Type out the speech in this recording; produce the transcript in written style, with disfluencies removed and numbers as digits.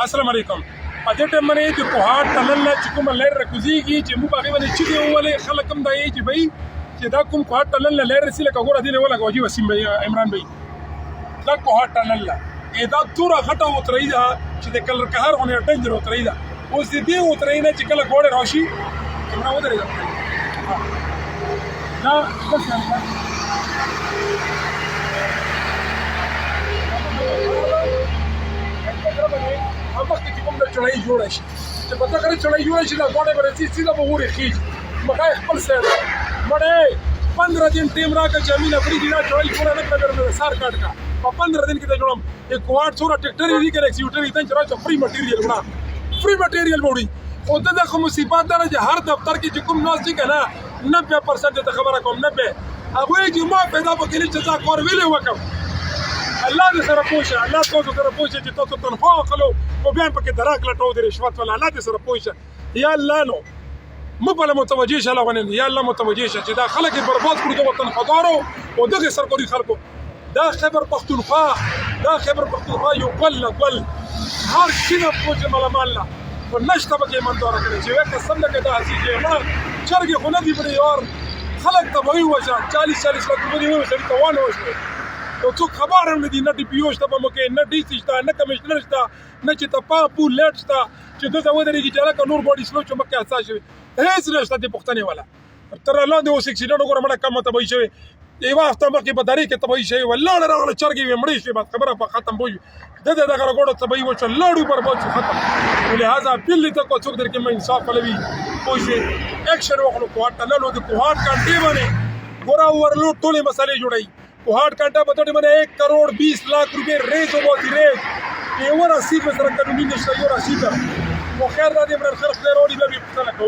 السلام علیکم. په دې ټیم باندې د کوهاټ تنل نه چې کومه لیر راکوزېږي چې موږ هغې باندې چیغې وولې خلک هم دا یې چې بهی چې دا کوم کوهاټ تنل نه لیر رسي لکه ګوره دې ولګه وجي وسیم بهی عمران بهی دا کوهاټ تنل نه دا توره غټه وترۍ ده چې د کلر قهر غونې ډنجر وترۍ ده. اوس د دې وترۍ نه چې کله ګوړې راشي عمران ودرېږه دا بس مخکې چې کوم د چړۍ جوړه شي چې په دغه چړۍ جوړه شي دا ګوډې به رسي سیده به وورې خېږي مخه یې خپل سر مړې 15 दिन ټیم راکړه چې امینه فریدي دا چړۍ جوړه نه کړه درنه سار کاټ کا په 15 दिन کې ته جوړم एक کوارټ څوره ټریکټر یې کې ایکسیکیوټر یې ته راځه فری مټیریل وړه فری مټیریل وړي او دغه مصیبت ده چې هر دفتر کې چې کوم ناس دي کنه 90% ته خبره کوم 90 هغه چې ما پیدا وکړي چې دا کار ویلې وکم الله دې سره پوښه الله تاسو سره پوښه چې تاسو تنخواه اخلو او بیا پکې دراک لټو د رشوت ولا الله دې سره پوښه یا الله نو مبل متوجه شه لغونه یا الله متوجه شه چې دا خلک برباد کړو د وطن خدارو او دغه سرکوري خلکو دا خبر پښتونخوا یو بل هر شنه پوښه ملامله په نشته به کې مندوره کړي چې وکړه سم لکه دا هسي چې ما چرګې خو نه دي پرې یار خلک ته وایي وشه 40 لک روپۍ وایي سړي ته وانه وشه او څوک خبر هم نه دي نه ډي پي او شته په موږ کې نه ډي سي شته نه کمشنر شته نه چې ته پاپو لیټ شته چې دلته ودرېږي چې هلکه نور باډي سلو چې مخکې حساس شوي هېڅ نه شته دې پوښتنې والا تر لاندې اوس اکسیډنټ وګوره مړه کمه تباهي شوې یوه هفته مخکې په درې کې تباهي شوې وه لاړه راغله چرګې وې مړې شوې بس خبره په ختم بوي دغه رګوړو تباهي وشوه لاړو برباد شو ختم لهذا اپیل دې ته کو څوک در کې مې انصاف پلوي پوه شوې ایکشن وکړو کوهاټ ټنل د کوهاټ کانټې باندې ګوره ورلوډ ټولې مسالې جوړوي کوهاټ کانټا بتاڑی मैंने 1 करोड़ 20 लाख रुपए रेज होती रेज ये वो राशि में सर कानूनी नशा ये राशि था वो खैर राधे मेरे खर्च ले रोडी में भी पता लगा